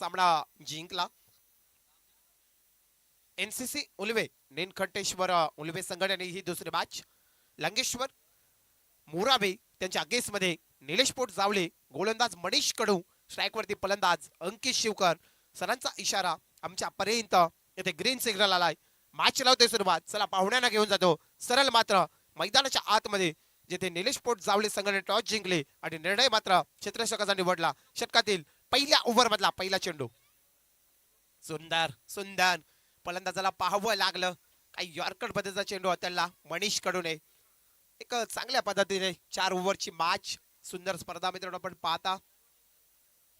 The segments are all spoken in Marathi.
सामना जिंकला. एनसीसी उलवे नेनखट्टेश्वर उलवे संघटनेने ही दुसरी मॅच. लांगेश्वर मोराबे त्यांच्या अगेन्स्टमध्ये निलेश पोट जावले, गोलंदाज मनीष कडू, स्ट्राईकवरती फलंदाज अंकित शिवकर. सरांचा इशारा आमच्यापर्यंत येथे ग्रीन सिग्नल आलाय. मॅच लावते सुरुवात. चला पाहुण्यांना घेऊन जातो सरळ मात्र मैदानाच्या आतमध्ये, जिथे निलेश पोट जावले संघाने टॉस जिंकले आणि निर्णय मात्र क्षेत्ररक्षकाचा निवडला. षटकातील पहिल्या ओव्हर मधला पहिला चेंडू. सुंदर सुंदर फलंदाजाला पाहावं लागलं. काही यॉर्कर पद्धतीचा चेंडू त्याला मनीष कडून एक चांगल्या पद्धतीने 4 ओव्हरची मॅच. सुंदर स्पर्धा मित्रांनो आपण पाहता.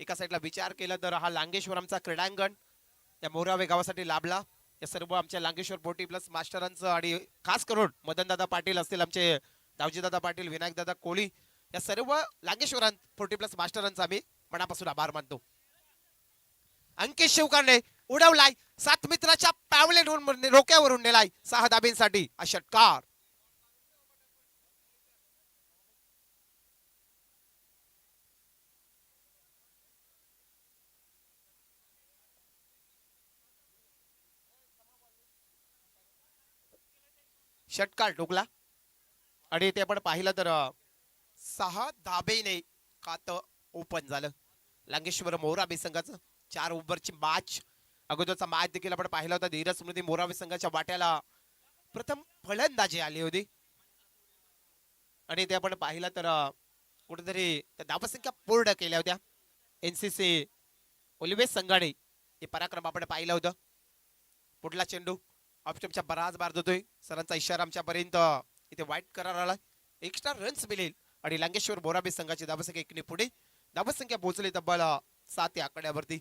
एका साईडला विचार केला तर हा लांगेश्वर आमचा क्रीडांगण या मोरावे गावासाठी लाभला. या सर्व आमच्या लांगेश्वर 40 प्लस मास्टरांचं आणि खास करून मदनदादा पाटील असतील, आमचे दावजीदादा पाटील, विनायकदादा कोळी, या सर्व लांगेश्वरां 40 प्लस मास्टरांचा आम्ही मनापासून आभार मानतो. अंकित शिवकरने उडवलाय, 7 मित्राच्या पावले रोक्यावरून नेलाय 6 धाबींसाठी हा षटकार. षटकार टोकला आणि ते आपण पाहिलं तर 6 धाबेने खातं ओपन झालं लांगेश्वर मोराबे संघाचं. 4 ओव्हरची मॅच. अगोदरचा मॅच देखील आपण पाहिला होता. धीरज स्मृती मोराबे संघाच्या वाट्याला प्रथम फलंदाजी आली होती आणि ते आपण पाहिलं तर कुठेतरी धावसंख्या पूर्ण केल्या होत्या एनसीसी उलवे संघाने. हे पराक्रम आपण पाहिलं होतं. पुढला चेंडू ऑप्शनच्या बराच बार जातोय. सरांचा इशारा आमच्यापर्यंत इथे वाईट करार आला. एक्स्ट्रा रन्स मिळेल आणि लांगेश्वर मोराबे संघाची धावसंख्या 1 ने पुढे. धावसंख्या पोहोचली तब्बल 7 या आकड्यावरती.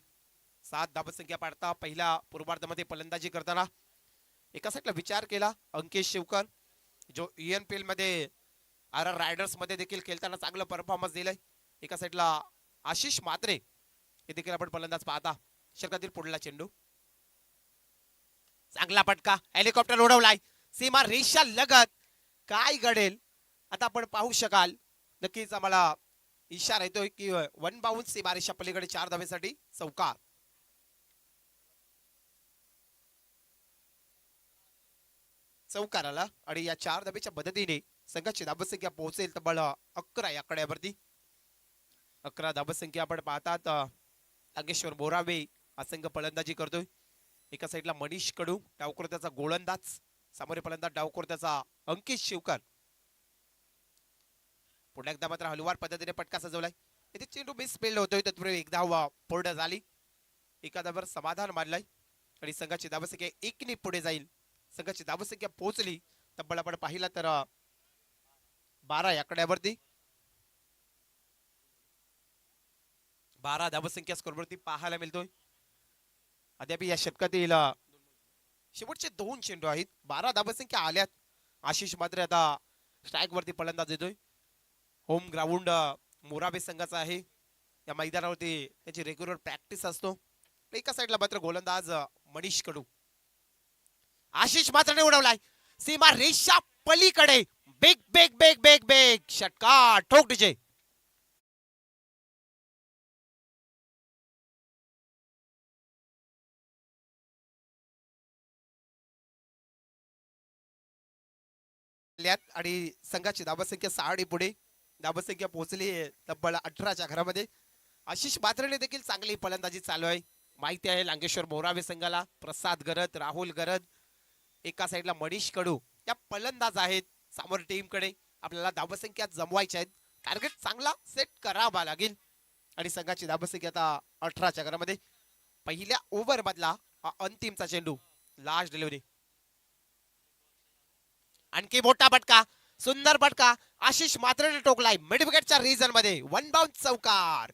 7 धावसंख्या पाडता पहिल्या पूर्वार्धामध्ये फलंदाजी करताना एका साईडला विचार केला अंकित शिवकर, जो ENPL मध्ये RR रायडर्स मध्ये देखील खेळताना चांगला परफॉर्मन्स दिलाय. एका साईडला आशिष म्हात्रे हे देखील आपण फलंदाज पाहता. षटकातील पुढला चेंडू. चांगला पटका, हेलिकॉप्टर उडवलाय सीमा रेषा लगत. काय घडेल आता आपण पाहू शकाल. नक्कीच आम्हाला इशारा येतोय की 1 बाउन्स सीमा रेषा पलीकडे 4 धावेसाठी चौकार. चौकार आला आणि या 4 धावेच्या मदतीने संघाची धावसंख्या पोहोचेल तब्बल 11 या आकड्यावरती. 11 धावसंख्या आपण पाहतात. लांगेश्वर मोराबे हा संघ फलंदाजी करतोय. एका साईडला मनीष कडू, डावकोरत्याचा गोलंदाज, सामोरे फलंदाज डावकोरत्याचा अंकित शिवकर. पुन्हा एकदा मात्र हलवार पद्धतीने पटका सजवलाय. इथे चेंडू मिस फील्ड होतोय, तत्पूर्वी एक धाव पूर्ण झाली. एका धावावर समाधान मानलाय आणि संघाची धावसंख्या 1 ने पुढे जाईल. संघाची धावसंख्या पोहोचली तब्बल आपण पाहिला तर 12 या आकड्यावरती. 12 धावसंख्या स्कोरवरती पाहायला मिळतोय. अद्याप या षटकातील शेवटचे 2 चेंडू आहेत. 12 धावसंख्या आल्यात. आशिष मात्र आता स्ट्राईक वरती फलंदाज देतोय. होम ग्राउंड मोराबे संघाचा आहे. या मैदानावरती त्याची रेग्युलर प्रॅक्टिस असतो. एका साईडला मात्र गोलंदाज मनीष कडू. आशिष मात्र उडवलाय सीमा रेषा पलीकडे. Big big big big big षटकार. ठोक डीजे. आणि संघाची धावसंख्या 6 पुढे. धावसंख्या पोहोचली तब्बल 18च्या घरामध्ये. आशिष मात्रेने देखील चांगली फलंदाजी चालू आहे. माहिती आहे लांगेश्वर मोराबे संघाला प्रसाद गरज, राहुल गरज, एका साईडला मनीष कडू या फलंदाज आहेत. समोर टीमकडे आपल्याला धावसंख्या जमवायच्या आहेत. टार्गेट चांगला सेट करावा लागेल आणि संघाची धावसंख्या आता 18च्या घरामध्ये. पहिल्या ओव्हर मधला हा अंतिमचा चेंडू, लास्ट डिलिव्हरी. आणखी मोठा फटका, सुंदर फटका आशिष मात्रेने टोकलाय मिड विकेटच्या रीजन मध्ये. 1 बाउन्स चौकार.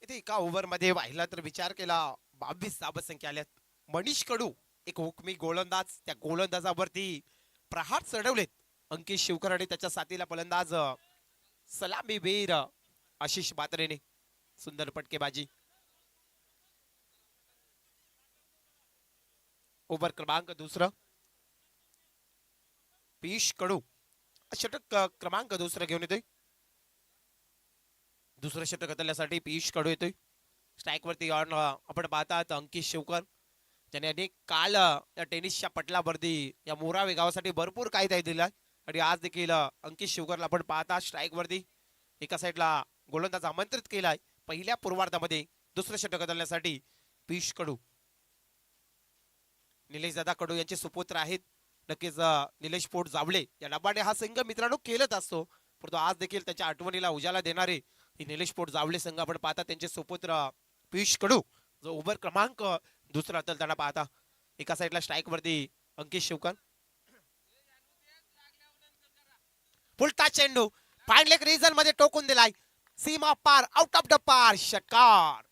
इथे एका ओव्हर मध्ये पाहिला तर विचार केला 22 धावसंख्या आल्यात. मनीष कडू एक हुकमी गोलंदाज, त्या गोलंदाजावरती प्रहार चढवलेत अंकित शिवकर आणि त्याच्या साथीला फलंदाज सलामीवीर आशिष बात्रेने. सुंदर फटकेबाजी. ओव्हर क्रमांक दुसरं पीयूष कडू षटक क्रमांक दुसरं घेऊन येतोय. दुसरं षटक करण्यासाठी पीयूष कडू येतोय. स्ट्राईक वरती ऑन आपण पाहतात अंकित शिवकर, ज्याने अनेक काल या टेनिसच्या पटलावरती या मोरावे गावासाठी भरपूर काही दिलं आणि आज देखील अंकित शिवकरला आपण पाहता स्ट्राईक वरती एका साईडला गोलंदाज आमंत्रित केलाय पहिल्या पूर्वार्धामध्ये. दुसरं षटक करण्यासाठी पीयूष कडू, निलेश दादा कडू यांचे सुपुत्र आहेत. नक्कीच निलेश पोट जावळे या डबाने हा संघ मित्रांनो खेळत असतो, परंतु आज देखील त्याच्या आठवणीला उजाला देणारे ही निलेश पोट जावळे संघ आपण पाहता. त्यांचे सुपुत्र पीयूष कडू जो ओव्हर क्रमांक दुसरा तर त्यांना पाहता एका साईडला स्ट्राईक वरती अंकित शिवकर. फुलटा चेंडू फाईन लेग रिजन मध्ये टोकून दिलाय, सीमा पार, आउट ऑफ द पार, षटकार.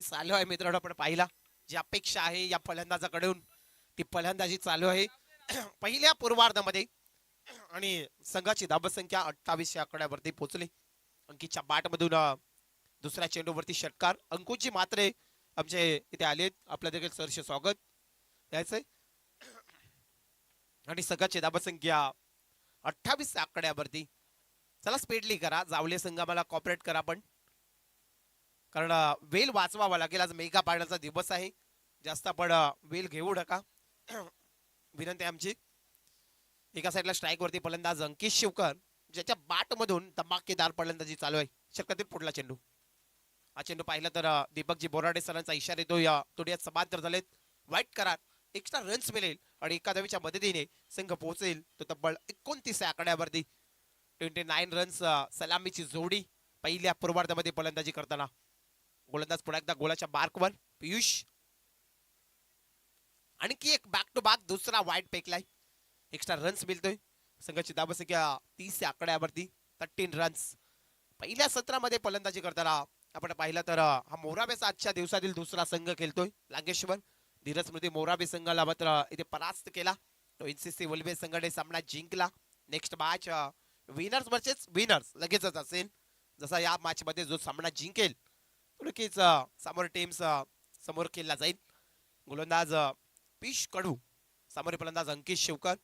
चालू आहे मित्रांनो, आपण पाहिला जी अपेक्षा आहे या फलंदाजाकडून ती फलंदाजी चालू आहे पहिल्या पूर्वार्धामध्ये आणि संघाची धावसंख्या 28 या आकड्यावरती पोहोचली. अंकितच्या बॅटमधून दुसऱ्या चेंडूवरती षटकार. अंकुशजी मात्रे आमचे इथे आलेत, आपल्या देखील सहर्ष स्वागत यायचंय. आणि संघाची धावसंख्या 28 आकड्यावरती. चला स्पीडली करा जावले संघ, मला कॉपरेट करा पण, कारण वेल वाचवावा लागेल. आज मेगा पाळण्याचा दिवस आहे, जास्त आपण वेल घेऊ नका विनंती आमची. एका साईडला स्ट्राईक वरती फलंदाज अंकित शिवकर, ज्याच्या बॅट मधून धमाकेदार फलंदाजी चालू आहे. षटकातील पुढला चेंडू. हा चेंडू पाहिला तर दीपकजी बोराडे सरांचा इशारा येतो, या तोड्यात समांतर झालेत. वाईट करार, एक्स्ट्रा रन्स मिळेल आणि एका धावेच्या मदतीने संघ पोहोचेल तो तब्बल 29 आकड्यावरती. 29 रन्स सलामीची जोडी पहिल्या पूर्वार्धामध्ये फलंदाजी करताना. गोलंदाज पुन्हा एकदा गोलाच्या मार्कवर पीयूष, आणखी एक बॅक टू बॅक दुसरा वाईट फेकलाय, एक्स्ट्रा रन्स मिळतोय. संघाची धावसंख्या 30 आकड्यावरती, 13 रन्स. पहिल्या सत्रामध्ये फलंदाजी करताना आपण पाहिलं तर हा मोराबेचा आजच्या दिवसातील दुसरा संघ खेळतोय लांगेश्वर. धीरज स्मृती मोराबे संघाला मात्र इथे परास्त केला. तो एनसीसी वलवे संघाने सामना जिंकला. Next match winners versus winners लगेचच असेल. जसा या मॅच मध्ये जो सामना जिंकेल नक्कीच समोर टीम्स समोर खेळला जाईल. गोलंदाज पीयूष कडू, समोर फलंदाज अंकित शिवकर.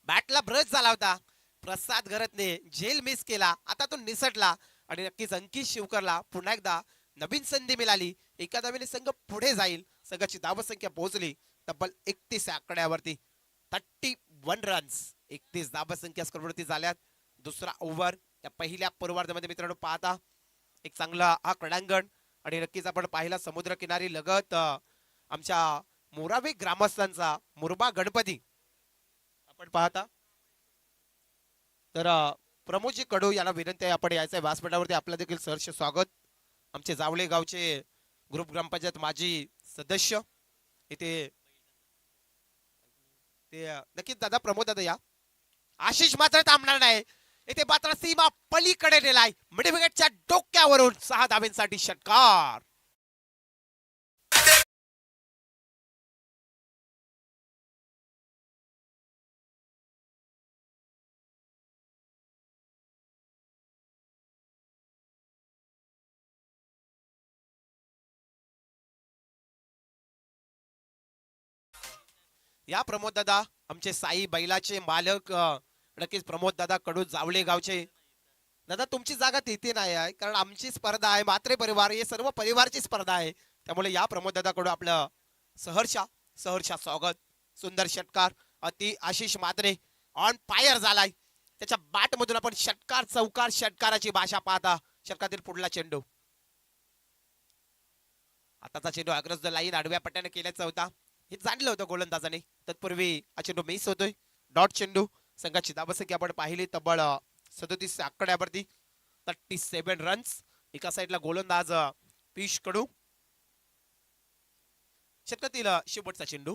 बॅटला ब्रश झाला होता प्रसाद घरतने, झेल मिस केला, आता तो निसटला आणि नक्कीच अंकित शिवकरला पुन्हा एकदा नवीन संधी मिळाली. एका धावेने संघ पुढे जाईल. संघाची धावसंख्या पोहोचली तब्बल 31 आकड्यावरती, 31 रन्स. 31 धावसंख्या स्कोरवरती झाल्यात. दुसरा ओव्हर या पहिल्या पूर्वार्धामध्ये मित्रांनो पाहता एक चांगला हा क्रीडांगण आणि नक्कीच आपण पाहिला समुद्र किनारी लगत आमच्या मोरावे ग्रामस्थांचा मुरबा गणपती आपण पाहता. तर प्रमोदजी कडू यांना विनंती आहे आपण यायचं व्यासपीठावरती. आपलं देखील सहर्ष स्वागत. आमचे जावळे गावचे ग्रुप ग्रामपंचायत माजी सदस्य इथे ते नक्कीच दादा प्रमोद दादा या. आशिष मात्र थांबणार नाही, इथे मात्र सीमा पलीकडे नेलाय, मिडविकेटच्या डोक्यावरून 6 धावेंसाठी षटकार. या प्रमोद दादा आमचे साई बैलाचे मालक, नक्कीच प्रमोद दादा कडू जावळे गावचे. दादा तुमची जागा तिथे नाही आहे, कारण आमची स्पर्धा आहे मात्रे परिवार, हे सर्व परिवारची स्पर्धा आहे. त्यामुळे या प्रमोद दादा कडू आपलं सहर्षा स्वागत. सुंदर षटकार, अति आशिष मात्रे ऑन फायर झालाय. त्याच्या बॅट मधून आपण षटकार चौकार षटकाराची भाषा पाहता. षटकातील पुढला चेंडू, आताचा चेंडू अग्रज लाईन आडव्या पट्ट्याने केल्याचा होता, हे जाणलं होतं गोलंदाजाने. तत्पूर्वी हा चेंडू मिस होतोय. डॉट चेंडू संघाची धावसंख्या आपण पाहिली तब्बल 37 आकड्यावरती 37 रन्स. एका साईडला गोलंदाज पियुष कडू, षटकातील शेवटचा चेंडू,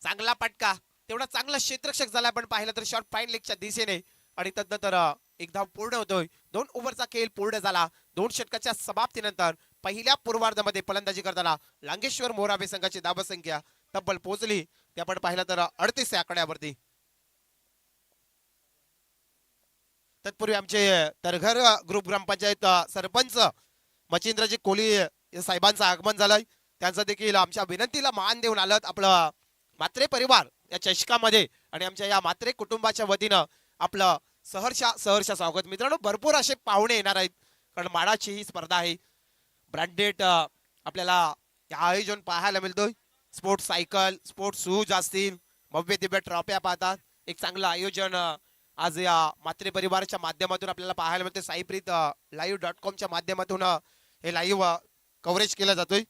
चांगला पटका, तेवढा चांगला क्षेत्ररक्षक झाला आपण पाहिलं तर शॉर्ट फाईन लेगच्या दिशेने. आणि तदनंतर एक धाव पूर्ण होतोय. 2 ओव्हरचा खेळ पूर्ण झाला. 2 षटकाच्या समाप्तीनंतर पहिल्या पूर्वार्धामध्ये फलंदाजी करताना लांगेश्वर मोराबे संघाची धावसंख्या तब्बल पोहोचली ते आपण पाहिलं तर 38 या आकड्यावरती. तत्पूर्वी आमचे तरघर ग्रुप ग्रामपंचायत सरपंच मच्छिंद्रजी कोहली साहेबांचं आगमन झालंय. त्यांचं देखील आमच्या विनंतीला मान देऊन आलं आपलं म्हात्रे परिवार या चषकामध्ये. आणि आमच्या या म्हात्रे कुटुंबाच्या वतीनं आपलं सहर्ष स्वागत. मित्रांनो, भरपूर असे पाहुणे येणार आहेत कारण माडाची ही स्पर्धा आहे. ब्रँडेड आपल्याला या आयोजन पाहायला मिळतोय. स्पोर्ट्स सायकल, स्पोर्ट्स शूज असतील, भव्य दिव्य ट्रॉफ्या पाहतात. एक चांगलं आयोजन आज या म्हात्रे परिवाराच्या माध्यमातून आपल्याला पाहायला मिळते. साईप्रीत live.com च्या माध्यमातून हे लाईव्ह कव्हरेज केलं जातोय.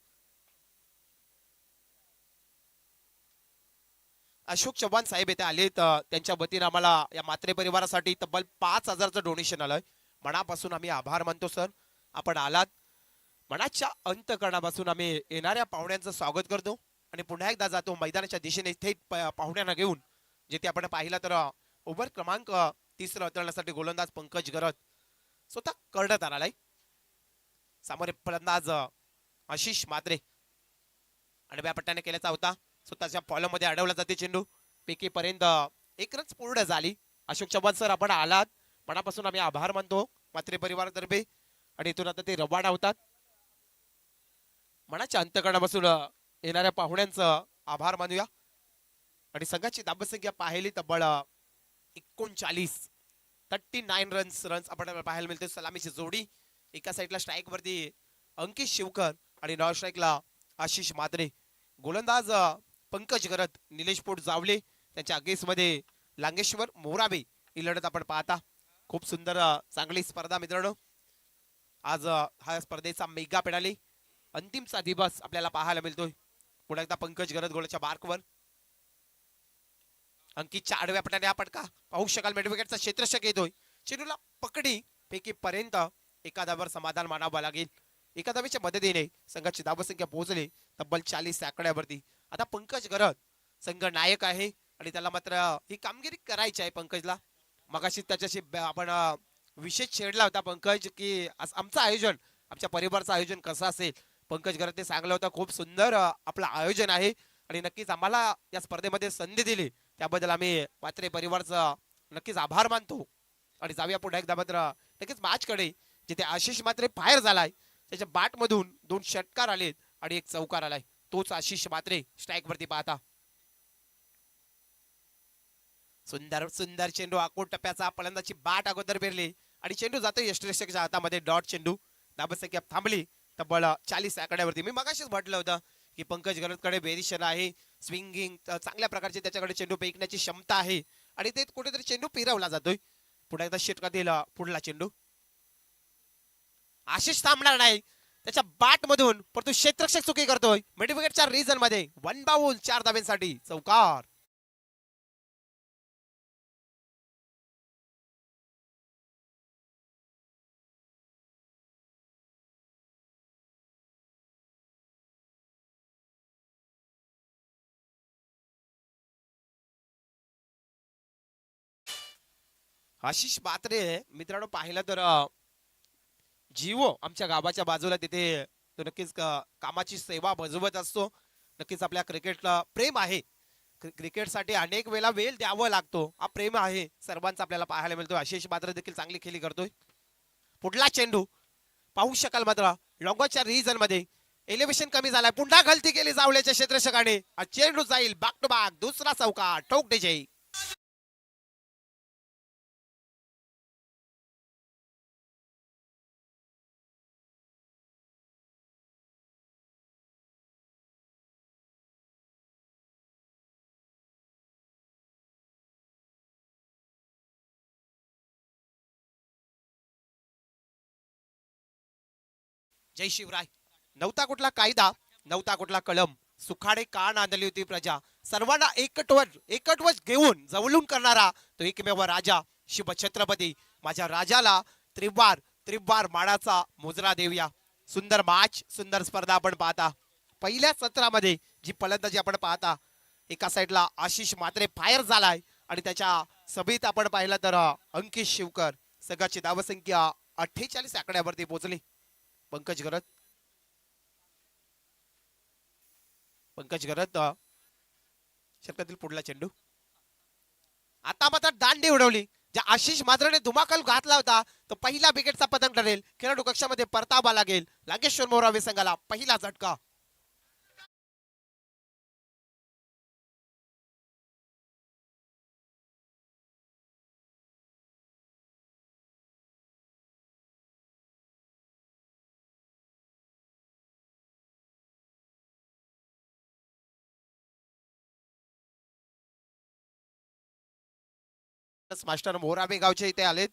अशोक चव्हाण साहेब येथे आलेत. त्यांच्या वतीने आम्हाला या म्हात्रे परिवारासाठी तब्बल 5,000चं डोनेशन आलंय. मनापासून आम्ही आभार मानतो सर, आपण आलात. मनाच्या अंतकरणापासून आम्ही येणाऱ्या पाहुण्यांचं स्वागत करतो आणि पुन्हा एकदा जातो मैदानाच्या दिशेने थेट पाहुण्यांना घेऊन. जिथे आपण पाहिलं तर ओव्हर क्रमांक 30 उतरण्यासाठी गोलंदाज पंकज गरत स्वतः करण्यात आलाय. सामोरे फलंदाज आशिष म्हात्रे आडव्या पट्ट्याने केल्याचा होता. स्वतःच्या फॉलो मध्ये अडवला जाते चेंडू. पेकी पर्यंत 1 रन पूर्ण झाली. अशोक चव्हाण सर, आपण आलात, मनापासून आम्ही आभार मानतो म्हात्रे परिवारातर्फे. आणि इथून आता ते रवाना होतात. मनाच्या अंतकरणापासून येणाऱ्या पाहुण्यांचं आभार मानूया. आणि संघाची धावसंख्या पाहिली तब्बल 39 रन्स आपण पाहायला मिळते. सलामीची जोडी, एका साईडला स्ट्राईक वरती अंकित शिवकर आणि नॉन स्ट्राईकला आशिष म्हात्रे. गोलंदाज पंकज गरत, निलेश पोट जावले त्यांच्या अगेन्स्ट मध्ये लांगेश्वर मोराबे ही लढत आपण पाहता. खूप सुंदर चांगली स्पर्धा मित्रांनो. आज हा स्पर्धेचा मेगा पेडाली अंतिमचा दिवस आपल्याला पाहायला मिळतोय. पुन्हा एकदा पंकज गरत गोलाच्या मार्कवर. अंकितच्या आडव्या पट्ट्याने हा पटका पाहू शकाल. मिडविकेटचा क्षेत्ररक्षक येतोय. चेंडूला पकडी पैकी पर्यंत एका धावावर समाधान मानावं लागेल. एका धावेच्या मदतीने संघाची धावसंख्या पोहोचली तब्बल 40 आकड्यावरती. आता पंकज गरत संघ नायक आहे आणि त्याला मात्र ही कामगिरी करायची आहे पंकजला. मगाशी त्याच्याशी आपण विशेष छेडला होता पंकज की आमचं आयोजन, आमच्या परिवाराचं आयोजन कसं असेल. पंकज गरत ते सांगलं होतं खूप सुंदर आपलं आयोजन आहे आणि नक्कीच आम्हाला या स्पर्धेमध्ये संधी दिली त्याबद्दल आम्ही म्हात्रे परिवारचा नक्कीच आभार मानतो. आणि जाऊया पुन्हा एकदा मात्र नक्कीच मॅचकडे, जिथे आशिष म्हात्रे फायर झालाय. त्याच्या बॅट मधून 2 षटकार आलेत आणि 1 चौकार आलाय. तोच आशिष म्हात्रे स्ट्राईक वरती पाहता. सुंदर सुंदर चेंडू आकोट टप्प्याचा. फलंदाची बॅट अगोदर पेरली आणि चेंडू जातो यष्टीरक्षकाच्या हातामध्ये. डॉट चेंडू. धावसंख्या थांबली तब्बल 40 आकड्यावरती. मी मगाशीच म्हटलं होतं की पंकज गरतकडे व्हेरिएशन आहे, स्विंगिंग चांगल्या प्रकारचे त्याच्याकडे चेंडू फेकण्याची क्षमता आहे आणि ते कुठेतरी चेंडू फिरवला जातोय. पुन्हा एकदा षटकातील पुढला चेंडू. आशिष थांबणार नाही. त्याच्या बॅट मधून परंतु क्षेत्ररक्षक चुकी करतोय. मिडविकेटच्या रिजन मध्ये 1 बाउल 4 धाब्यांसाठी चौकार. आशिष म्हात्रे मित्रांनो पाहिलं तर जिओ आमच्या गावाच्या बाजूला, तिथे तो नक्कीच कामाची सेवा बजावत असतो. नक्कीच आपल्या क्रिकेटला प्रेम आहे. क्रिकेटसाठी अनेक वेळा वेळ द्यावा लागतो. हा प्रेम आहे सर्वांचा आपल्याला पाहायला मिळतो. आशिष म्हात्रे देखील चांगली खेळी करतोय. पुढला चेंडू पाहू शकाल मात्र लॉंगॉच्या रिजन मध्ये एलिव्हेशन कमी झालाय. पुन्हा गलती केली जावल्याच्या क्षेत्ररक्षकाने. हा चेंडू जाईल बॅक टू बॅक दुसरा चौकार. ठोक डीजे. जय शिवराय. नव्हता कुठला कायदा, नव्हता कुठला कलम, सुखाडे का नांदली होती प्रजा. सर्वांना एकटवच घेऊन जवळून करणारा तो एकमेव राजा शिवछत्रपती. माझ्या राजाला त्रिवार माडाचा मुजरा देऊया. सुंदर मॅच, सुंदर स्पर्धा आपण पाहता. पहिल्या सत्रामध्ये जी फलंदाजी आपण पाहता, एका साईडला आशिष मात्रे फायर झालाय आणि त्याच्या सभेत आपण पाहिलं तर अंकित शिवकर सगळ्याची धावसंख्या 48 आकड्यावरती पोहोचली. पंकज गरत षटकातील पुढला चेंडू. आता मात्र दांडी उडवली. ज्या आशिष मात्रेने धुमाकूळ घातला होता तो पहिला विकेटचा पतंग ठरेल. खेळाडू कक्षामध्ये परतावा लागेल. लांगेश्वर मोरावे संघाला पहिला झटका. मास्टर मोराबे गावचे इथे आलेत.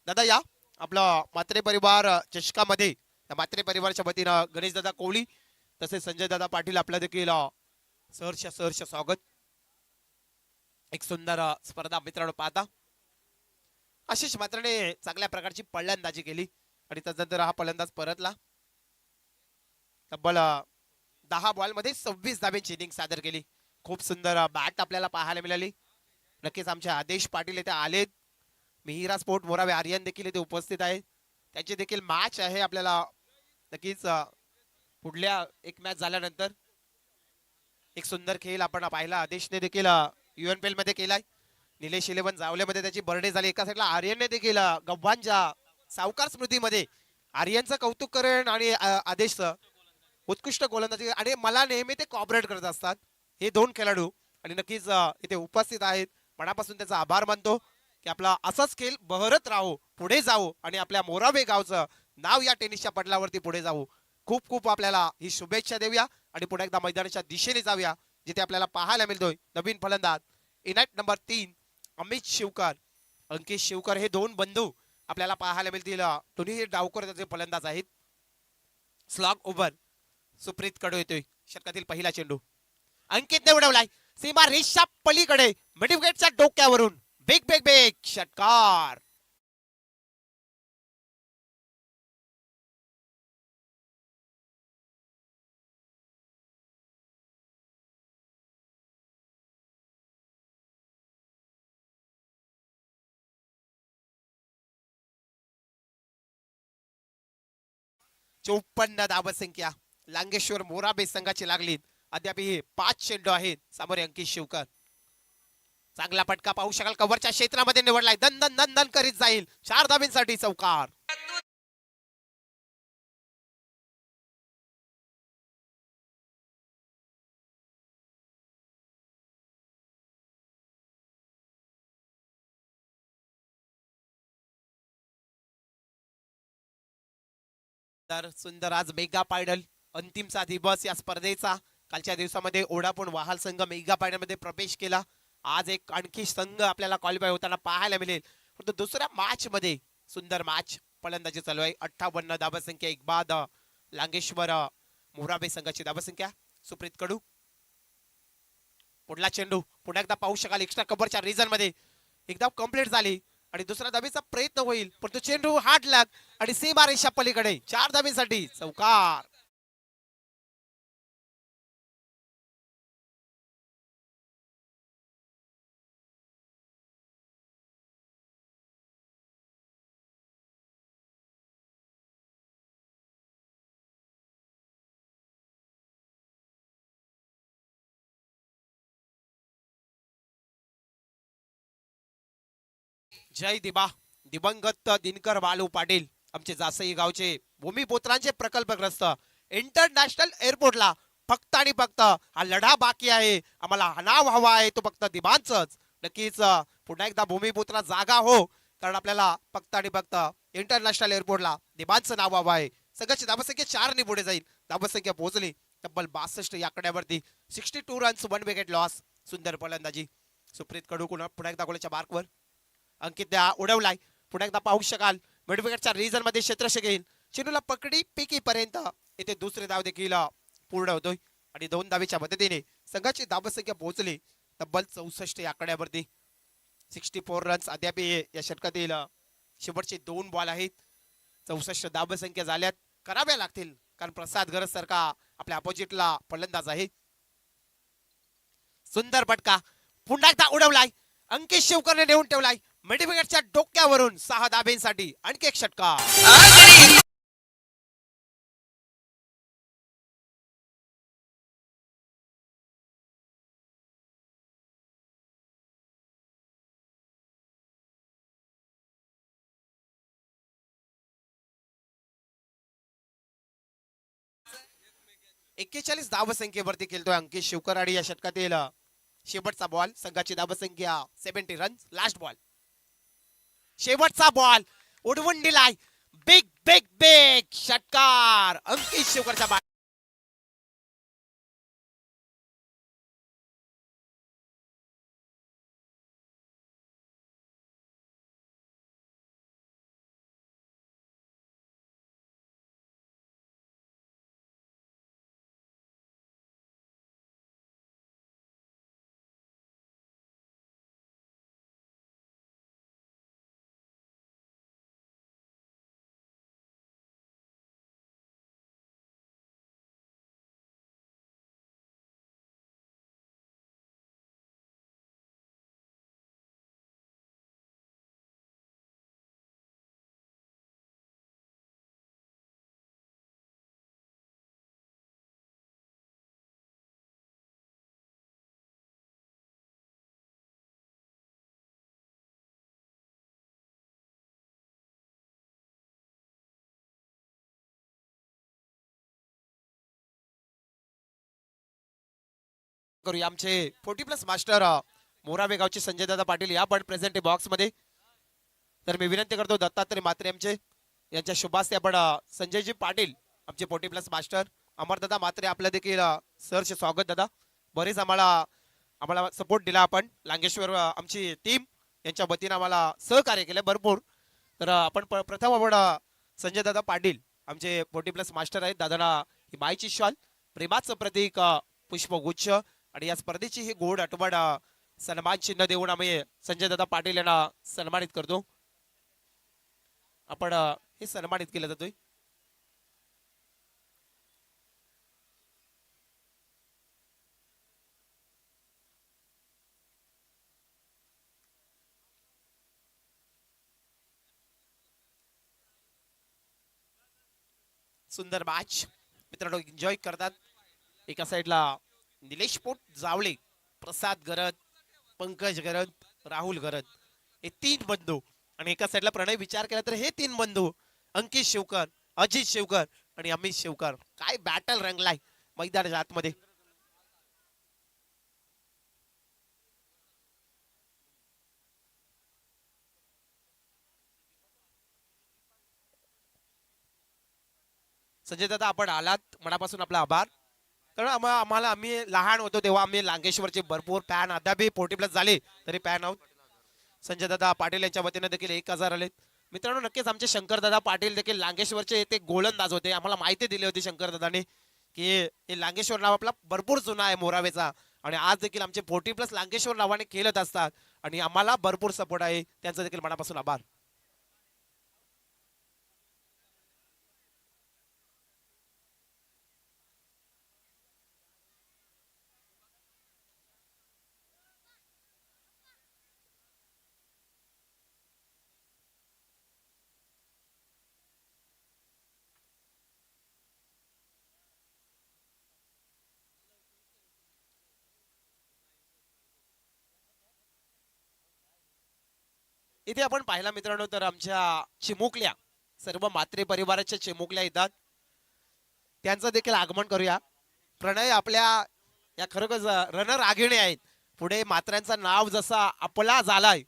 दादा या आपला मात्रे परिवार चषकामध्ये मात्रे परिवारच्या वतीनं गणेश दादा कोहली तसेच संजय दादा पाटील आपल्या देखील सहर्ष स्वागत. एक सुंदर स्पर्धा मित्रांनो पाहता. आशिष मात्रेने चांगल्या प्रकारची फलंदाजी केली आणि त्यानंतर हा फलंदाज परतला. तब्बल 10 बॉलमध्ये 26 धाब्यांची इनिंग सादर केली. खूप सुंदर बॅट आपल्याला पाहायला मिळाली. नक्कीच आमचे आदेश पाटील इथे आलेत. मिहिरा स्पोर्ट मोरावे आर्यन देखील इथे उपस्थित आहेत. त्यांची देखील मॅच आहे. आपल्याला नक्कीच पुढल्या एक मॅच झाल्यानंतर एक सुंदर खेळ आपण पाहिला. आदेशने देखील UNPL मध्ये केलाय. निलेश 11 जावलेमध्ये त्याची बर्थडे झाली. एका साईडला आर्यनने देखील गव्हांच्या सावकार स्मृतीमध्ये आर्यनचं कौतुक करेन आणि आदेशचं उत्कृष्ट गोलंदाजी आणि मला नेहमी ते कॉपरेट करत असतात हे दोन खेळाडू आणि नक्कीच इथे उपस्थित आहेत. मनापासून त्याचा आभार मानतो की आपला असाच खेळ बहरत राहू, पुढे जाऊ आणि आपल्या मोरावे गावचं नाव या टेनिसच्या पटलावरती पुढे जाऊ. खूप खूप आपल्याला ही शुभेच्छा देऊया आणि पुढे एकदा मैदानाच्या दिशेने जाऊया जिथे आपल्याला पाहायला मिळतोय नवीन फलंदाज इनायत नंबर 3 अमित शिवकर, अंकित शिवकर हे दोन बंधू आपल्याला पाहायला मिळतील. दोन्ही डावकर फलंदाज आहेत. स्लॉग ओव्हर सुप्रीत कडू येतोय. षटकातील पहिला चेंडू अंकितने उडवलाय सीमा रेषा पलीकडे मिडविकेटच्या डोक्यावरून बिग षटकार. चौपन्न धावसंख्या लांगेश्वर मोराबे संघाची लागली. अद्याप हे 5 चेंडू आहेत. सामोरे अंकित शिवकर. चांगला फटका पाहू शकाल कव्हरच्या क्षेत्रामध्ये निवडलाय. दन करीत जाईल. 4 धाबींसाठी चौकार. तर सुंदर आज मेगा फायनल अंतिमचा दिवस या स्पर्धेचा. कालच्या दिवसामध्ये ओढापूर वाहाल संघ मेगा फायनल मध्ये प्रवेश केला. आज एक आणखी संघ आपल्याला क्वालिफाय होताना पाहायला मिळेल. परंतु दुसऱ्या मॅच मध्ये सुंदर मॅच फलंदाजी चालू आहे. 58 धावसंख्या. एक बाद लांगेश्वर मोराबे संघाची धावसंख्या. सुप्रीत कडू पुढला चेंडू पुन्हा एकदा पाहू शकाल एक्स्ट्रा कव्हरच्या रिजन मध्ये एकदा कंप्लीट झाली आणि दुसऱ्या धाबीचा प्रयत्न होईल परंतु चेंडू हार्ड लग आणि सीमा रेषा पलीकडे 4 धाबींसाठी चौकार. जय दिबा दिवंगत दिनकर बालू पाटील आमचे जासई गावचे भूमिपुत्रांचे प्रकल्पग्रस्त. इंटरनॅशनल एअरपोर्टला फक्त आणि फक्त हा लढा बाकी आहे. आम्हाला नाव हवा आहे तो फक्त दिबांचंच. नक्कीच पुन्हा एकदा भूमिपुत्रा जागा हो कारण आपल्याला फक्त आणि फक्त इंटरनॅशनल एअरपोर्टला दिबांचं नाव हवं आहे. सगळ्याची धावसंख्या 4 ने पुढे जाईल. धावसंख्या पोहोचली तब्बल 62 या आकड्यावरती. 62 रन्स 1 विकेट लॉस. सुंदर फलंदाजी सुप्रीत कडू पुन्हा एकदा गोलच्या मार्कवर. अंकित उडवलाय. पुन्हा एकदा पाहू शकाल मिडविकेटच्या रिजन मध्ये क्षेत्ररक्षक घेईल. चेंडूला पकडी पिकी पर्यंत इथे दुसरे धाव देखील पूर्ण होतोय आणि 2 धावेच्या मदतीने संघाची धावसंख्या पोहोचली तब्बल 64 या आकड्यावरती. 64 रन्स अद्याप या षटकातील शेवटचे 2 बॉल आहेत. 64 धावसंख्या झाल्यात, कराव्या लागतील कारण प्रसाद गरज सारखा आपल्या अपोजिटला फलंदाज आहे. सुंदर फटका पुन्हा एकदा उडवलाय, अंकित शिवकरने नेऊन ठेवलाय मिडविकेटच्या डोक्यावरून 6 धाब्यांसाठी आणखी एक षटकार. 41 धावसंख्येवरती खेळतोय अंकित शिवकर आणि या षटकातील शेवटचा बॉल. संघाची धावसंख्या 70 रन्स. लास्ट बॉल, शेवटचा बॉल उडवून दिलाय. बिग बिग बिग षटकार अंकित शिवकरच्या बॉल. करूया आमचे 40+ मास्टर मोरावे गावचे संजय दादा पाटील या पण प्रेझेंट बॉक्स मध्ये. तर मी विनंती करतो दत्तात्रय म्हात्रे आमचे यांच्या शुभास्ते आपण संजयजी पाटील आमचे 40+ मास्टर अमरदादा म्हात्रे आपल्या देखील सरचे स्वागत दादा. बरेच आम्हाला सपोर्ट दिला आपण. लांगेश्वर आमची टीम यांच्या वतीने आम्हाला सहकार्य केलं भरपूर. तर आपण प्रथम आपण संजय दादा पाटील आमचे 40+ मास्टर आहेत. दादाला ही मायची शॉल प्रेमाचं प्रतीक पुष्पगुच्छ आणि या स्पर्धेची ही गोड आठवण सन्मान चिन्ह देऊन आम्ही संजय दादा पाटील यांना सन्मानित करतो. आपण हे सन्मानित केलं जातोय. सुंदर मॅच मित्रांनो, एन्जॉय करतात. एका साइडला निलेश पोट जावळे, प्रसाद गरज, पंकज गरज, राहुल गरज हे 3 बंधू आणि एका साइडला प्रणय विचार केला तर हे 3 बंधू अंकित शिवकर, अजित शिवकर आणि अमित शिवकर. काय बॅटल रंगलाय मैदानाच्या आतमध्ये. संजय दादा आपण आलात मनापासून आपला आभार. कारण आम्ही लहान होतो तेव्हा आम्ही लांगेश्वरचे भरपूर फॅन अद्यापही 40+ झाले तरी फॅन आहोत. संजय दादा पाटील यांच्या वतीने देखील 1000 आलेत. मित्रांनो नक्कीच आमचे शंकर दादा पाटील देखील लांगेश्वरचे ते गोलंदाज होते. आम्हाला माहिती दिली होती शंकर दादाने की हे लांगेश्वर नाव आपला भरपूर जुना आहे मोरावेचा आणि आज देखील आमचे 40+ लांगेश्वर नावाने खेळत असतात आणि आम्हाला भरपूर सपोर्ट आहे. त्यांचा देखील मनापासून आभार. इथे आपण पाहिला मित्रांनो तर आमच्या चिमुकल्या सर्व मात्रे परिवाराच्या चिमुकल्या येतात. त्यांचं देखील आगमन करूया. प्रणय आपल्या या खरोखर रनर आघिणे आहेत. पुढे मात्र्यांचं नाव जसा आपला झालाय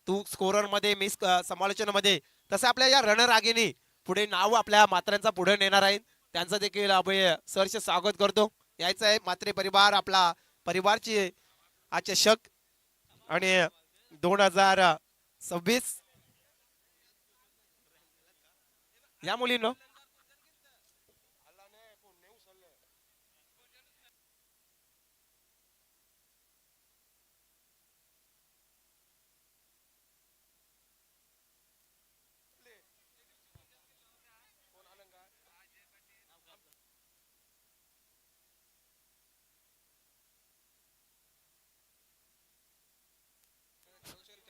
तू स्कोरर मध्ये मी समालोचनामध्ये तसं आपल्या या रनर आघिणी पुढे नाव आपल्या मात्र्यांचा पुढे नेणार आहेत. त्यांचं देखील आपण सरचे स्वागत करतो. यायचं आहे मात्रे परिवार आपला परिवारची हा चषक आणि 2026 या मुलींनो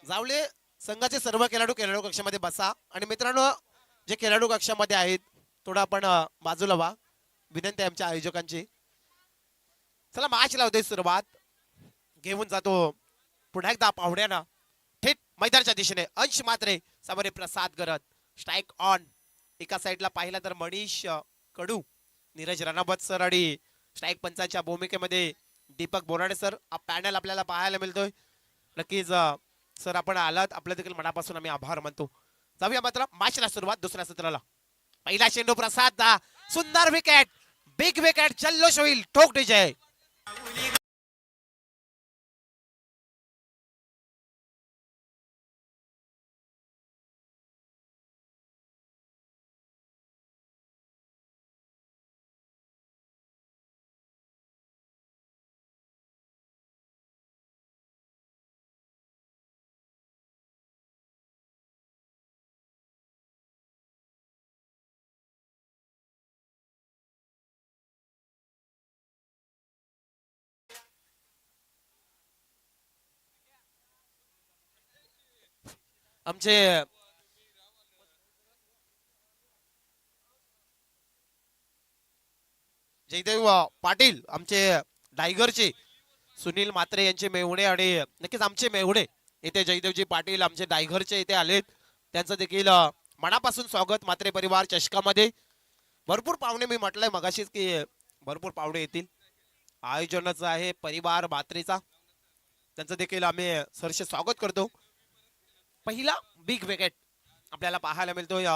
जावले संघाचे सर्व खेळाडू कक्षामध्ये बसा आणि मित्रांनो जे खेळाडू कक्षामध्ये आहेत थोडं आपण बाजूला व्हा विनंती आहे आमच्या आयोजकांची. चला मॅच लावतोय सुरुवात घेऊन जातो पुन्हा एकदा पाहुण्याना थेट मैदानाच्या दिशेने अंश मात्रे समोर प्रसाद करत स्ट्राईक ऑन. एका साईडला पाहिला तर मनीष कडू, नीरज रनावत सर आणि स्ट्राईक पंचांच्या भूमिकेमध्ये दीपक बोराडे सर. हा पॅनल आपल्याला पाहायला मिळतोय. नक्कीच सर आपण आलात आपल्या देखील मनापासून आम्ही आभार मानतो. जाऊया मात्र मॅचला सुरुवात दुसऱ्या सत्राला. पहिला चेंडू प्रसाद सुंदर विकेट, बिग विकेट, जल्लोष होईल ठोक विजय. आमचे जयदेव पाटील आमचे डायगरचे सुनील म्हात्रे यांचे मेहुणे आणि नक्कीच आमचे मेहुणे इथे जयदेवजी पाटील आमचे डायगरचे इथे आलेत. त्यांचं देखील मनापासून स्वागत म्हात्रे परिवार चषकामध्ये. भरपूर पाहुणे मी म्हटलंय मगाशीच की भरपूर पाहुणे येतील. आयोजनाचं आहे परिवार म्हात्रेचा, त्यांचं देखील आम्ही सरसे स्वागत करतो. पहिला बिग विकेट आपल्याला पाहायला मिळतोय.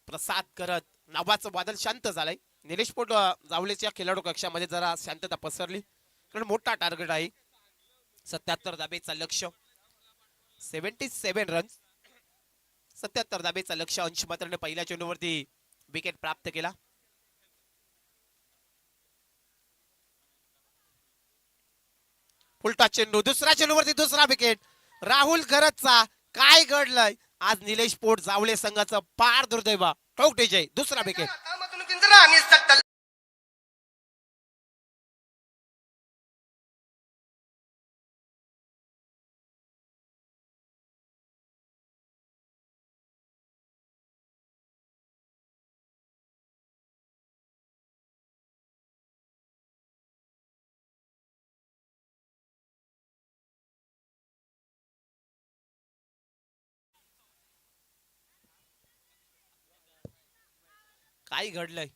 प्रसाद करत नावाचं वादळ शांत झालंय. निलेश पोट जावलेच्या खेळाडू कक्षामध्ये जरा शांतता पसरली कारण मोठा टार्गेट आहे. 77 धाबेचा लक्ष, 77 रन, 77 धाबेचा लक्ष. अंश मात्र पहिल्या चेंडूवरती विकेट प्राप्त केला. उलटा चेंडू, दुसऱ्या चेंडूवरती दुसरा विकेट. राहुल गरजचा काय घडलंय आज निलेश पोट जावले संघाचं पार दुर्दैव. ठोक विजय, दुसरा विकेट. काय घडलंय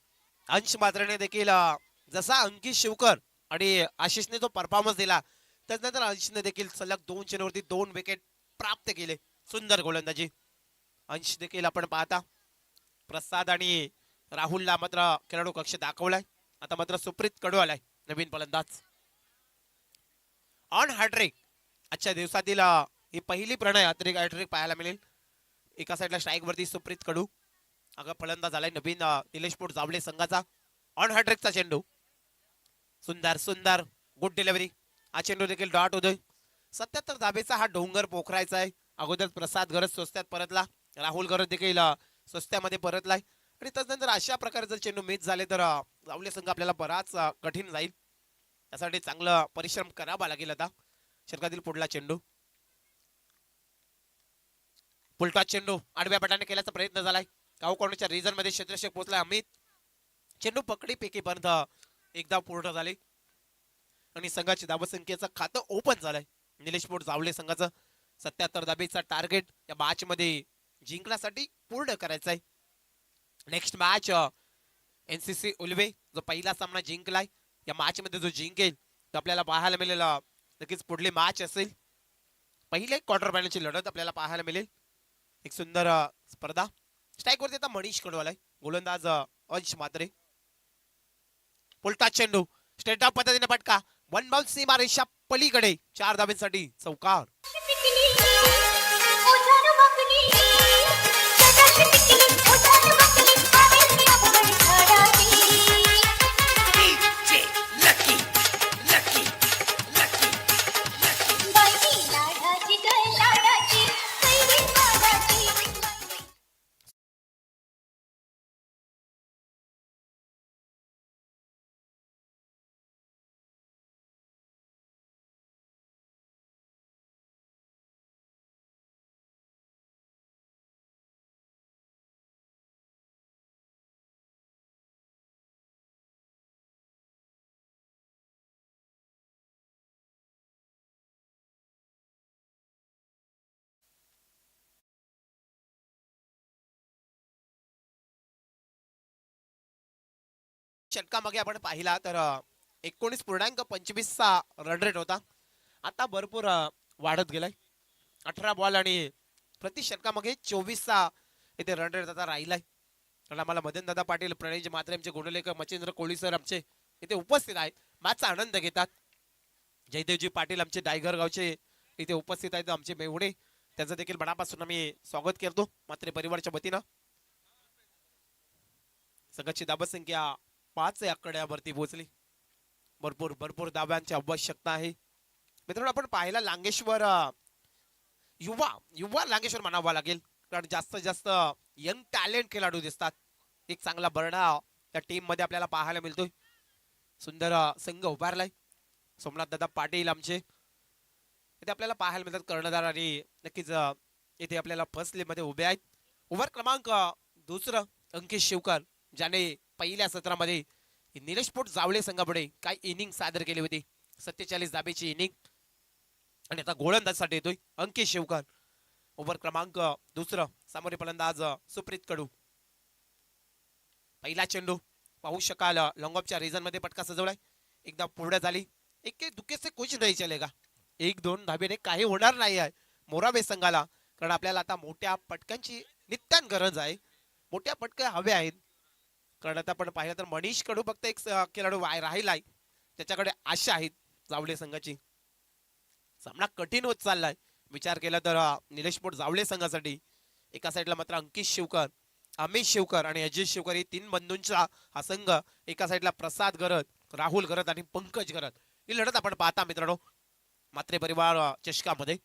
अंश मात्राने देखील जसा अंकित शिवकर आणि आशिषने जो परफॉर्मन्स दिला त्यानंतर अंशने देखील सलग 2 चेंडूवरती 2 विकेट प्राप्त केले. सुंदर गोलंदाजी अंश देखील आपण पाहता. प्रसाद आणि राहुलला मात्र खेळाडू कक्ष दाखवलाय. आता मात्र सुप्रीत कडू आलाय नवीन फलंदाज ऑन हॅट्रिक. आजच्या दिवसातील ही पहिली प्रणय हॅट्रिक पाहायला मिळेल. एका साईडला स्ट्राईक वरती सुप्रीत कडू अगं फलंदाज झालाय नवीन निलेश पोट जावले संघाचा. ऑन हॅट्रिकचा चेंडू, सुंदर सुंदर गुड डिलिव्हरी. हा चेंडू देखील डॉट होतोय. 77 धाबेचा हा डोंगर पोखरायचा आहे. अगोदर प्रसाद गरज स्वस्त्यात परतला, राहुल गरज देखील स्वस्त्यामध्ये परतलाय आणि त्यानंतर अशा प्रकारे जर चेंडू मिस झाले तर जावले संघ आपल्याला बराच कठीण जाईल. त्यासाठी चांगला परिश्रम करावा लागेल. आता षटकातील पुढला चेंडू, पुलटा चेंडू आडव्या बटाने केल्याचा प्रयत्न झालाय. गाव कॉर्नरच्या रिजन मध्ये क्षेत्ररक्षक पोहोचला अमित. चेंडू पकडी पेकीपर्यंत एकदा पूर्ण झाले आणि संघाची धावसंख्येचं खातं ओपन झालंय. निलेश पोट जावले संघाचं 77 धाबेचा टार्गेट या मॅच मध्ये जिंकण्यासाठी पूर्ण करायचा आहे. नेक्स्ट मॅच एनसीसी उल्वे जो पहिला सामना जिंकलाय या मॅच मध्ये जो जिंकेल तो आपल्याला पाहायला मिळेल. नक्कीच पुढली मॅच असेल. पहिले क्वार्टर फायनलची लढत आपल्याला पाहायला मिळेल. एक सुंदर स्पर्धा. स्ट्राईक वरती आता मनीष कडू आलाय. गोलंदाज अंश मात्रे. पुलटा चेंडू स्ट्रेट ऑफ पद्धतीने पटका, वन बाउंस सीमा रेषा पलीकडे 4 धाब्यांसाठी चौकार. षटका मागे आपण पाहिला तर 19.25चा रन रेट होता. आता भरपूर वाढत गेलाय. 18 बॉल आणि प्रति षटकामागे 24चा इथे रन रेट आता राहिलाय. कारण आम्हाला मदन दादा पाटील, प्रणयजी म्हात्रे, आमचे गुणलेखक मच्छिंद्र कोळी सर आमचे इथे उपस्थित आहेत. मॅचचा आनंद घेतात. जयदेवजी पाटील आमचे डायगर गावचे इथे उपस्थित आहेत. आमचे मेवणे त्यांचं देखील मनापासून आम्ही स्वागत करतो म्हात्रे परिवारच्या वतीनं. संघाची धावसंख्या 5 आकड्यावरती पोहोचली. भरपूर भरपूर धाव्यांची आवश्यकता आहे. मित्रांनो आपण पाहिला लांगेश्वर युवा युवा लांगेश्वर म्हणावा लागेल. कारण जास्त जास्त यंग टॅलेंट खेळाडू दिसतात. एक चांगला बरडा त्या टीम मध्ये आपल्याला पाहायला मिळतोय. सुंदर संघ उभारलाय. सोमनाथ दादा पाटील आमचे इथे आपल्याला पाहायला मिळतात. कर्णधार आणि नक्कीच इथे आपल्याला फर्स्ट मध्ये उभे आहेत. ओव्हर क्रमांक 2 अंकित शिवकर ज्याने पहिल्या सत्रामध्ये निलेश पोट जावळे संघापुढे काय इनिंग सादर केली होती. 47 धाबेची इनिंग आणि आता गोलंदाजीसाठी येतोय अंकित शिवकर. ओव्हर क्रमांक 2 सामोरे फलंदाज सुप्रीत कडू. पहिला चेंडू पाहू शकाल लॉंगऑफच्या रिजन मध्ये पटका सजवलाय. एकदा पूर्ण झाली. एक दुखे से कुछ नाही चलेगा. 1-2 धाबेने काही होणार नाही आहे मोराबे संघाला. कारण आपल्याला आता मोठ्या पटकांची नित्यान गरज आहे. मोठ्या पटक्या हव्या आहेत. कारण आता आपण पाहिलं तर मनीष कडू फक्त एक खेळाडू राहिलाय. त्याच्याकडे आशा आहेत जावळे संघाची. सामना कठीण होत चाललाय. विचार केला तर निलेश पोट जावळे संघासाठी एका साईडला मात्र अंकित शिवकर, अमित शिवकर आणि अजित शिवकर हे 3 बंधूंचा हा संघ. एका साईडला प्रसाद गरत, राहुल गरत आणि पंकज गरत ही लढत आपण पाहता मित्रांनो म्हात्रे परिवार चषकामध्ये.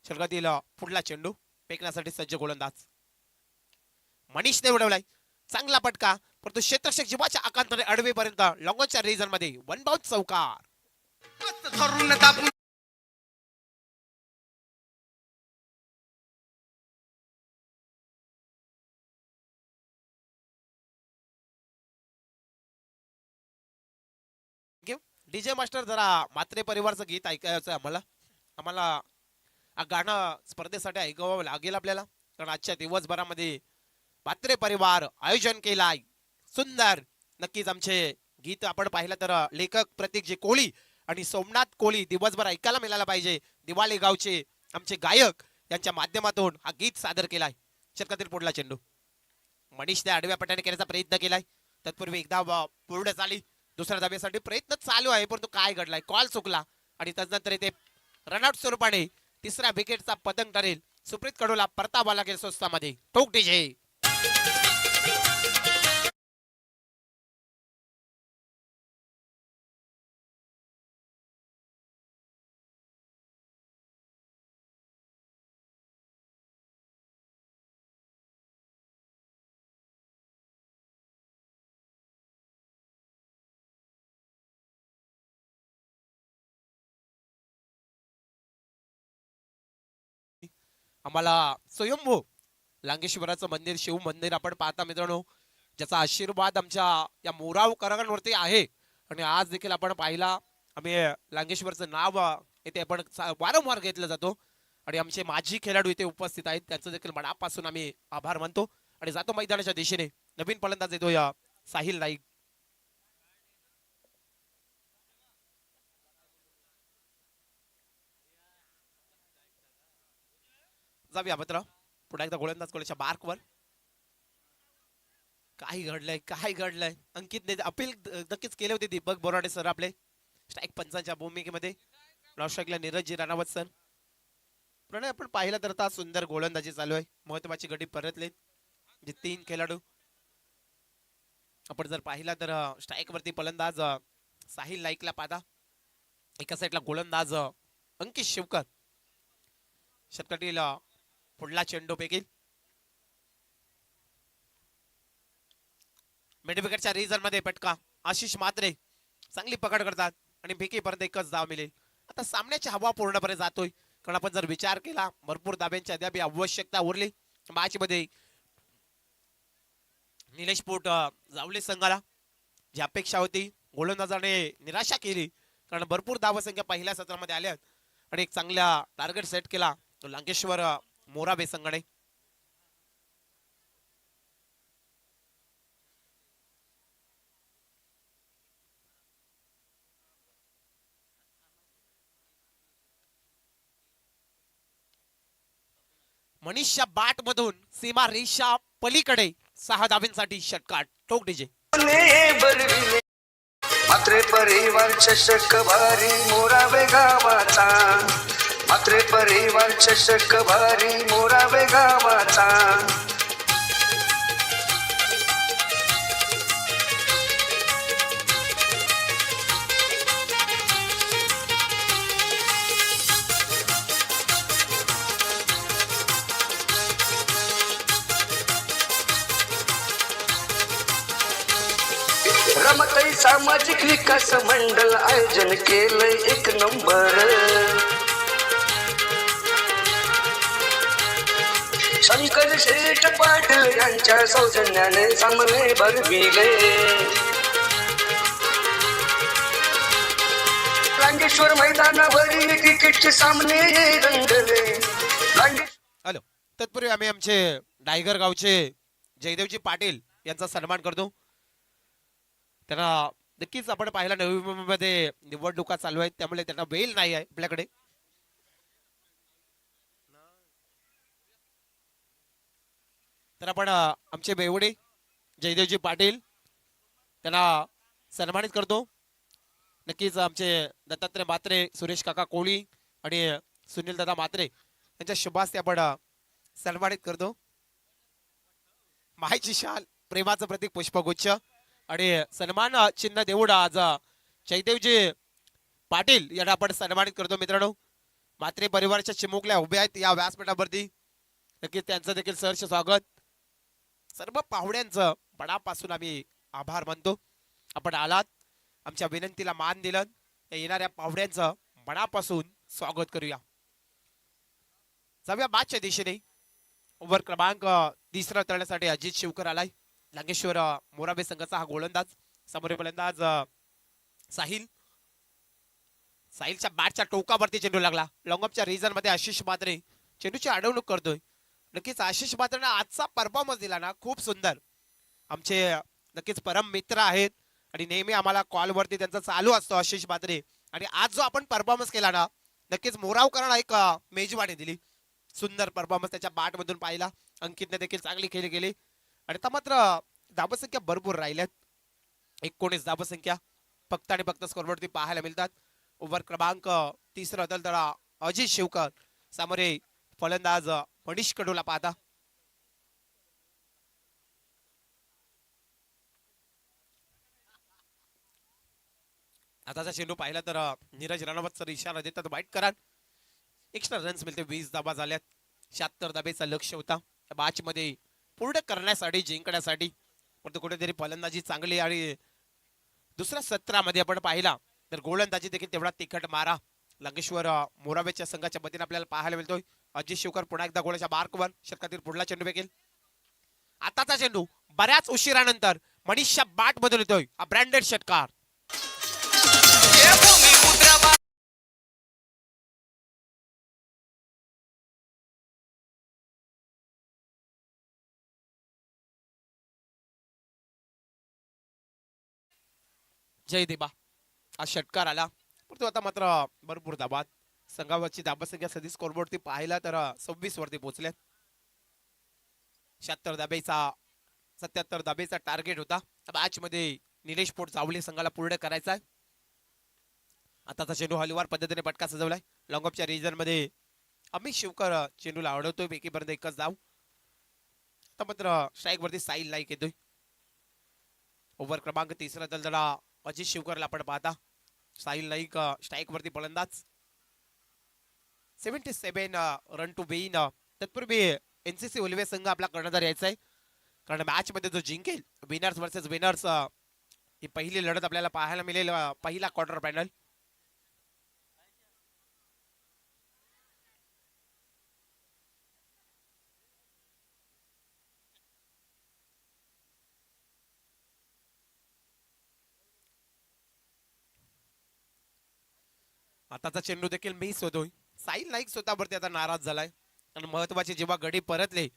षटकातील पुढला चेंडू फेकण्यासाठी सज्ज गोलंदाज मनीषने उडवलाय. चांगला पटका परंतु क्षेत्ररक्षक जीवाच्या आकांताने अडवेपर्यंत लॉंगॉनच्या रिजन मध्ये 1 बाउंस चौकार. डीजे मास्टर जरा म्हात्रे परिवारचं गीत ऐकायचं आम्हाला. आम्हाला गाणं स्पर्धेसाठी ऐकावं लागेल आपल्याला. कारण आजच्या दिवसभरामध्ये म्हात्रे परिवार आयोजन केलाय सुंदर. नक्कीच आमचे गीत आपण पाहिलं तर लेखक प्रतीकजी कोळी आणि सोमनाथ कोळी दिवसभर ऐकायला मिळायला पाहिजे. दिवाळी गावचे आमचे गायक यांच्या माध्यमातून हा गीत सादर केलाय. षटकातील पुढला चेंडू मनीषने आडव्या पट्ट्याने करण्याचा प्रयत्न केलाय. तत्पूर्वी एकदा पूर्ण झाली. दुसऱ्या धाब्यासाठी प्रयत्न चालू आहे परंतु काय घडलाय कॉल चुकला आणि त्यानंतर इथे रनआउट स्वरूपाने तिसऱ्या विकेटचा पतंग ठरेल. सुप्रीत कडूला परतावा लागेल स्वस्तामध्ये. टोक डीजे आम्हाला स्वयंभू लांगेश्वराचं मंदिर शिव मंदिर आपण पाहता मित्रांनो. ज्याचा आशीर्वाद आमच्या या मोरावकरांवरती आहे. आणि आज देखील आपण पाहिला आम्ही लांगेश्वरचं नाव येथे आपण वारंवार घेतलं जातो. आणि आमचे माजी खेळाडू इथे उपस्थित आहेत. त्यांचं देखील मनापासून आम्ही आभार मानतो. आणि जातो मैदानाच्या दिशेने. नवीन फलंदाज येतो या साहिल नाईक. जाऊया मित्र पुन्हा एकदा गोलंदाज कोल्याच्या मार्कवर. काय घडलंय काय घडलंय. अंकितने अपील नक्कीच केले होते दीपक बोराडे सर आपले स्ट्राईक पंचांच्या भूमिकेमध्ये. नॉस्ट्राईकला नीरजजी राणावत सर. प्रणय आपण पाहिलं तर आता सुंदर गोलंदाजी चालू आहे. महत्वाची गडी परतले जे 3 खेळाडू. आपण जर पाहिला तर स्ट्राईक वरती फलंदाज साहिल नाईकला पाहता. एका साईडला गोलंदाज अंकित शिवकर. षटकातील पुढला चेंडू फेकील. मिड विकेटच्या रिजन मध्ये पटका आशिष म्हात्रे चांगली पकड करतात आणि फेकी परत एकच धाव मिळेल. आता सामन्याची हवा पूर्णपणे जातोय. कारण आपण जर विचार केला भरपूर धाब्यांची अद्याप आवश्यकता उरली मॅच मध्ये. निलेश पोट जावले संघाला जी अपेक्षा होती गोलंदाजाने निराशा केली. कारण भरपूर धावसंख्या पहिल्या सत्रामध्ये आल्या आणि एक चांगला टार्गेट सेट केला तो लांगेश्वर मोराबे संघाने. मनीषच्या बाट मधून सीमा रेषा पलीकडे 6 धाब्यांसाठी षटकार टोक डीजे. मात्रे परिवार चषक भारी मोरावे गावाचा, मात्रे परिवार चषक भारी मोरावे गावाचा. रमतई सामाजिक विकास मंडळ आयोजन केलंय 1 नंबर. शंकर शेठ पाटील यांच्या सौजन्याने सामने भरविले. लांगेश्वर मैदानावरील क्रिकेटचे सामने रंगले. हॅलो, तत्पूर्वी आम्ही आमचे डायगर गावचे जयदेवजी पाटील यांचा सन्मान करतो. त्यांना नक्कीच आपण पाहिला नवी मुंबईमध्ये निवडणुका चालू आहेत, त्यामुळे त्यांना वेळ नाही आहे आपल्याकडे. तर आपण आमचे बेवडे जयदेवजी पाटील त्यांना सन्मानित करतो. नक्कीच आमचे दत्तात्रय म्हात्रे, सुरेश काका कोळी आणि सुनील दादा म्हात्रे यांच्या शुभास्ते आपण सन्मानित करतो. मायची शाल, प्रेमाचं प्रतीक पुष्पगुच्छ आणि सन्मान चिन्ह देऊन आज जयदेवजी पाटील यांना आपण सन्मानित करतो. मित्रांनो, म्हात्रे परिवाराच्या चिमुकल्या उभ्या आहेत या व्यासपीठावरती. नक्कीच त्यांचं देखील सहर्ष स्वागत. सर्व पाहुण्यांचं मनापासून आम्ही आभार मानतो. आपण आलात, आमच्या विनंतीला मान दिलं. येणाऱ्या पाहुण्यांचं मनापासून स्वागत करूया. जाऊया मॅचच्या दिशेने. ओव्हर क्रमांक 3 तळण्यासाठी अजित शिवकर आलाय. लांगेश्वर मोराबे संघाचा हा गोलंदाज. समोर गोलंदाज साहिल. साहिलच्या बॅटच्या टोकावरती चेंडू लागला. लॉंगअपच्या रिजन मध्ये आशिष म्हात्रे चेंडूची अडवणूक करतोय. नक्कीच आशिष म्हात्रेने आजचा परफॉर्मन्स दिला ना, खूप सुंदर. आमचे नक्कीच परम मित्र आहेत आणि नेहमी आम्हाला कॉलवरती त्यांचा चालू असतो आशिष म्हात्रे. आणि आज जो आपण परफॉर्मन्स केला ना, नक्कीच मोरावकरांना एक मेजवानी दिली. सुंदर परफॉर्मन्स त्याच्या बॅट मधून पाहिला. अंकितने देखील चांगली खेळी केली. आणि आता मात्र धाबसंख्या भरपूर राहिल्यात. 19 धाबसंख्या फक्त आणि फक्त स्कोरवरती पाहायला मिळतात. ओव्हर क्रमांक 3 तळतळा अजित शिवकर. सामोरे फलंदाज मनीष कडूला पाहता. आताचा चेंडू पाहिला तर नीरज रणवत सर इशारा देतात वाईट करा. एक्स्ट्रा रन्स मिळते. 20 धाबा झाल्यात. 76 धाब्याचा लक्ष होता मॅच मध्ये पूर्ण करण्यासाठी, जिंकण्यासाठी. परंतु कुठेतरी फलंदाजी चांगली आणि दुसऱ्या सत्रामध्ये आपण पाहिला तर गोलंदाजी देखील तेवढा तिखट मारा लांगेश्वर मोराबेच्या संघाच्या वतीने आपल्याला पाहायला मिळतोय. अजित शिवकर पुन्हा एकदा गोलाच्या मार्कवर. षटकातील पुढला चेंडू देखील. आताचा चेंडू बऱ्याच उशिरानंतर मनीषच्या बॅट मधून येतोय. हा ब्रँडेड षटकार. जय देबा हा षटकार आला. परंतु आता मात्र भरपूर धाबात संघावरची धाबसंख्या सदी स्कोरबोर्डवरती पाहिला तर 26 वरती पोहोचल्यात. 77 धाबेचा टार्गेट होता मॅच मध्ये. निलेश पोट जावळे संघाला पूर्ण करायचा आहे. आताचा चेंडू हलवार पद्धतीने पटका सजवलाय. लॉंगअपच्या रिजन मध्ये अमित शिवकर चेंडूला अडवतोय. एकीपर्यंत एकच धाव. आता मात्र स्ट्राईक वरती साईल नाईक येतोय. ओव्हर क्रमांक 3 तळतळा अजित शिवकरला आपण पाहता. साहिल नाईक स्ट्राईक वरती फलंदाज. 77 रन टू बेन. तत्पूर्वी एनसीसी उल्वे संघ आपला कर्णधार यायचा आहे, कारण मॅच मध्ये जो जिंकेल विनर्स वर्सेस विनर्स ही पहिली लढत आपल्याला पाहायला मिळेल. पहिला क्वार्टर फायनल. आताचा चेंडू देखील मिस होतोय. साहिल नाईक स्वतःवरती आता नाराज झालाय आणि महत्वाची जेव्हा गडी परतले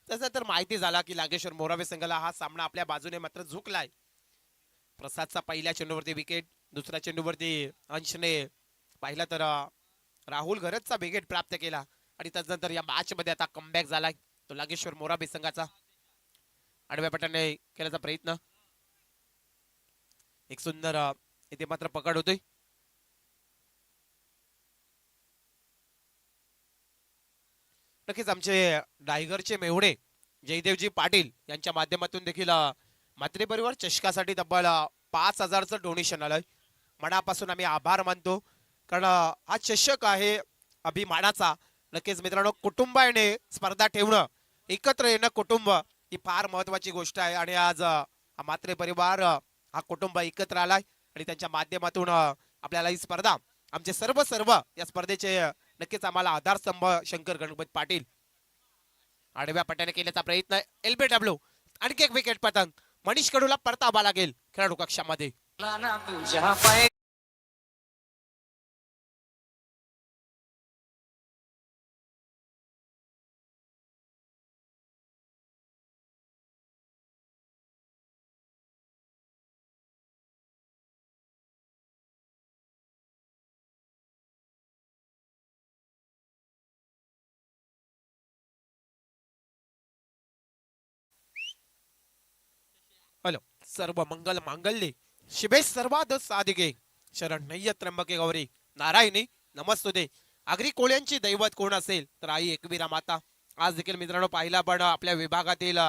तसं तर माहिती झाला की लांगेश्वर मोराबे संघाला हा सामना आपल्या बाजूने मात्र झुकलाय. प्रसादचा पहिल्या चेंडूवरती विकेट. दुसऱ्या चेंडूवरती अंशने पाहिला तर राहुल गरजचा विकेट प्राप्त केला. आणि त्यानंतर या मॅच मध्ये आता कमबॅक झालाय तो लागेश्वर मोराबे संघाचा. आडव्या पट्ट्याने केल्याचा प्रयत्न, एक सुंदर इथे मात्र पकड होतोय. नक्कीच आमचे डायगरचे मेवडे जयदेवजी पाटील यांच्या माध्यमातून देखील म्हात्रे परिवार चषकासाठी तब्बल 5,000चं डोनेशन आलंय. मनापासून आम्ही आभार मानतो, कारण हा चषक आहे अभिमानाचा. नक्कीच मित्रांनो, कुटुंबाने स्पर्धा ठेवणं, एकत्र येणं कुटुंब, ही फार महत्वाची गोष्ट आहे. आणि आज हा म्हात्रे परिवार हा कुटुंब एकत्र आलाय आणि त्यांच्या माध्यमातून आपल्याला ही स्पर्धा, आमचे सर्व सर्व या स्पर्धेचे नक्कीच आम्हाला आधारस्तंभ शंकर गणपत पाटील. आडव्या पट्ट्याने केल्याचा प्रयत्न, LBW, आणखी एक विकेट पतंग. मनीष कडूला परतावा लागेल खेळाडू कक्षामध्ये. हॅलो, सर्व मंगल मांगल्ये शिबे सर्वाद साधिके शरण नय्य त्र्यंबके गौरी नारायणी नमस्तुते. आगरी कोळ्यांची दैवत कोण असेल तर आई एकवीरा माता. आज देखील मित्रांनो पाहिला पण आपल्या विभागातील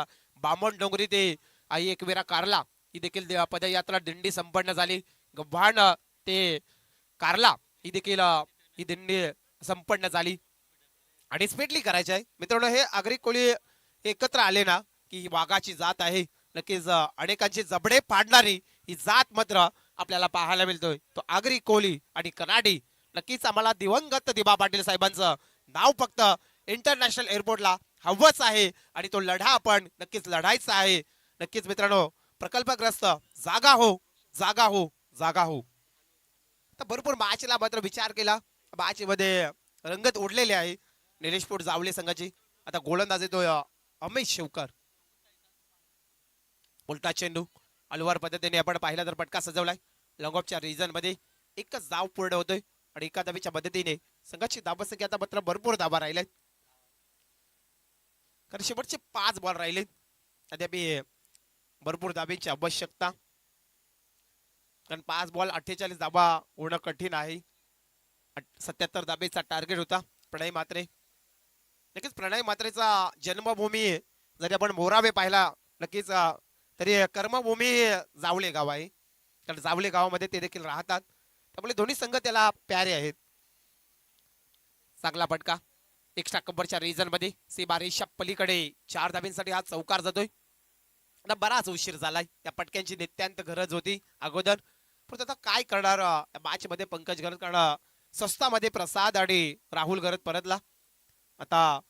बामण डोंगरी ते आई एकवीरा कारला ही देखील पदयात्रा दिंडी संपन्न झाली. गव्हाण ते कारला ही देखील ही दिंडी संपन्न झाली आणि स्पेटली करायची आहे. मित्रांनो, हे आगरी कोळी एकत्र आले ना की ही वाघाची जात आहे. नक्कीच अनेकांचे जबडे पाडणारी ही जात मात्र आपल्याला पाहायला मिळतोय, तो आगरी कोळी आणि कनाडी. नक्कीच आम्हाला दिवंगत दिबा पाटील साहेबांचं नाव फक्त इंटरनॅशनल एअरपोर्टला हवंच आहे आणि तो लढा आपण नक्कीच लढायचा आहे. नक्कीच मित्रांनो, प्रकल्पग्रस्त जागा हो, जागा हो, जागा हो. तर भरपूर मॅचला मात्र विचार केला, मॅच मध्ये रंगत ओढलेली आहे निलेशपूर जावले संघाची. आता गोलंदाज येतोय अमेश शेवकर. उलटा चेंडू अलवार पद्धतीने आपण पाहिला तर पटका सजवलाय. लॉंगऑफच्या रिजन मध्ये एकच धाव पूर्ण होतोय आणि एका धावीच्या मदतीने संघाची धावसंख्या आता मात्र भरपूर धावा राहिल्यात, कारण शेवटचे 5 बॉल राहिले. अद्याप भरपूर धाबीची आवश्यकता, कारण 5 बॉल 48 धावा होणं कठीण आहे. 77 धाबेचा टार्गेट होता प्रणय मात्रे. नक्कीच प्रणय मात्रेचा जन्मभूमी जरी आपण मोरावे पाहिला नक्कीच, तरी कर्मभूमी जावले गाव आहे, कारण जावले गावामध्ये ते देखील राहतात. त्यामुळे दोन्ही संघ त्याला प्यारे आहेत. चांगला फटका एक्स्ट्रा कव्हरच्या रिजन मध्ये सीमा रेषा पलीकडे 4 धाबींसाठी हा चौकार जातोय. आता बराच उशीर झालाय, या पटक्यांची नित्यांत गरज होती अगोदर. पण आता काय करणार, मॅच मध्ये पंकज गरज, कारण स्वस्तामध्ये प्रसाद आणि राहुल गरज परतला. आता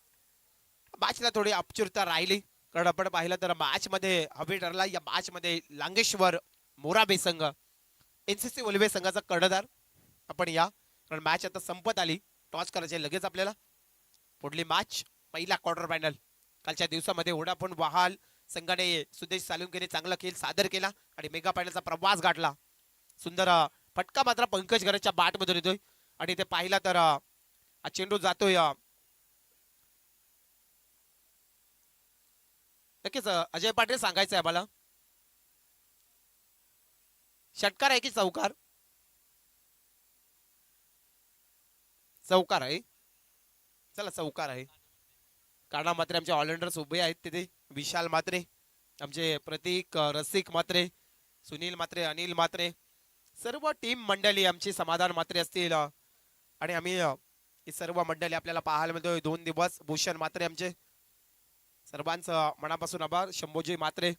मॅचला थोडी अपचूरता राहिली, कारण आपण पाहिलं तर मॅच मध्ये हवे ठरला. या मॅच मध्ये लांगेश्वर मोराबे संघ NCC उलवे संघाचा कर्णधार आपण या, कारण मॅच आता संपत आली. टॉस करायचे लगेच आपल्याला. पुढली मॅच पहिला क्वार्टर फायनल. कालच्या दिवसामध्ये ओढाफोन वहाल संघाने सुदेश सालुंकेने चांगला खेळ सादर केला आणि मेगा फायनलचा प्रवास गाठला. सुंदर फटका मात्र पंकज गरजच्या बॅट मधून येतोय आणि ते पाहिला तर हा चेंडू जातोय. नक्कीच अजय पाटील सांगायचं आहे मला, षटकार आहे की चौकार? चौकार आहे. चला चौकार आहे. काना मात्रे आमचे ऑलराउंडर्स उभे आहेत तिथे. विशाल मात्रे, आमचे प्रतीक रसिक मात्रे, सुनील मात्रे, अनिल मात्रे, सर्व टीम मंडळी आमची, समाधान मात्रे असतील आणि आम्ही ही सर्व मंडळी आपल्याला पाहायला मिळतोय. 2 दिवस भूषण मात्रे आमचे, सर्वांचं मनापासून आभार. शंभूजी मात्रे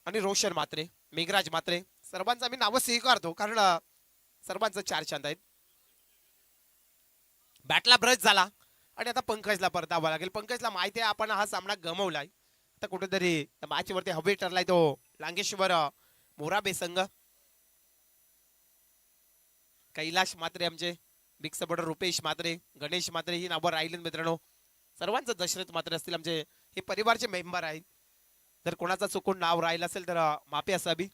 आणि रोशन मात्रे, मेघराज मात्रे, सर्वांचं आम्ही नावं स्वीकारतो, कारण सर्वांचं 4 चांद आहेत. बॅटला ब्रश झाला आणि आता पंकजला परतावा लागेल. पंकजला माहिती आहे आपण हा सामना गमवलाय. आता कुठेतरी मॅच वरती हवे ठरलाय तो लांगेश्वर मोराबे संघ. कैलाश मात्रे आमचे, बिग सपोर्टर रुपेश मात्रे, गणेश मात्रे ही नावं राहिली मित्रांनो. सर्वांचं दशरथ मात्रे असतील आमचे, हे परिवारचे मेंबर आहेत. जर कोणाचा चुकून नाव राहिलं असेल तर माफी असावी.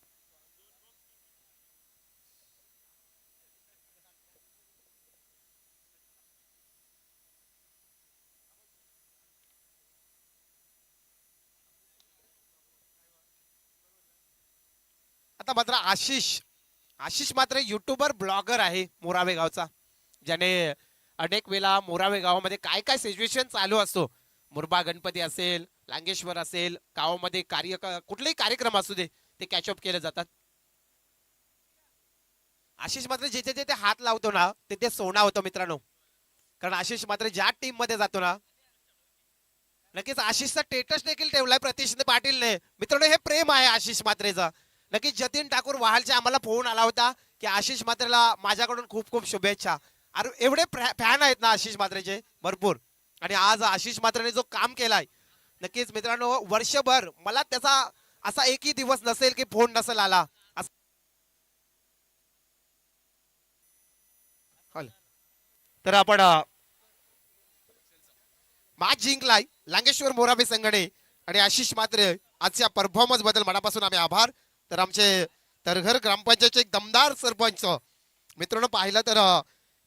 आता मात्र आशिष मात्र युट्यूबर ब्लॉगर आहे मोरावे गावचा, ज्याने अनेक वेळा मोरावे गावामध्ये काय काय सिच्युएशन चालू असतो, मुरबा गणपती असेल, लांगेश्वर असेल, गावामध्ये कुठलेही कार्यक्रम असू दे ते कॅचअप केले जातात. आशिष मात्र जिथे जिथे हात लावतो ना तिथे सोना होतो मित्रांनो. कारण आशिष मात्र ज्या टीम मध्ये जातो ना, नक्कीच आशिषचा स्टेटस देखील ठेवलाय प्रतीश पाटीलने. मित्रांनो हे प्रेम आहे आशिष मात्रेचा. नक्कीच जतीन ठाकूर वाहालच्या आम्हाला फोन आला होता की आशिष मात्रेला माझ्याकडून खूप खूप शुभेच्छा. अरे एवढे फॅन आहेत ना आशिष मात्रेचे भरपूर. आणि आज आशिष मात्रेने जो काम केलाय, नक्कीच मित्रांनो वर्षभर मला त्याचा असा एकही दिवस नसेल की फोन नसेल आला. तर आपण मॅच जिंकलाय लांगेश्वर मोराबे संघाने. आणि आशिष मात्रे आजच्या परफॉर्मन्स बद्दल मनापासून आम्ही आभार. तर आमचे तरघर ग्रामपंचायतचे एक दमदार सरपंच मित्रांनो पाहिलं तर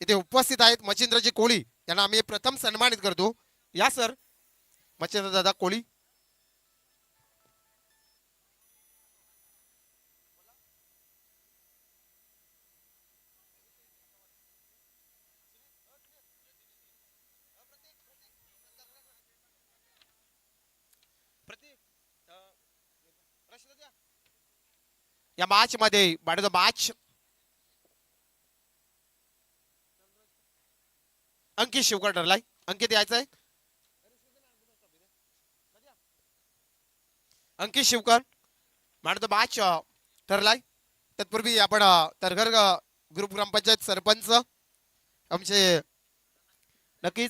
इथे उपस्थित आहेत मच्छिंद्रजी कोळी, यांना आम्ही प्रथम सन्मानित करतो. या सर मच्छिंद्र दादा कोळी. या मॅच मध्ये द मॅच अंकित शिवकर ठरलाय. अंकित यायचंय, Ankit Shivkar man of the match ठरलाय. तत्पूर्वी आपण तरघर ग्रुप ग्रामपंचायत सरपंच आमचे नक्कीच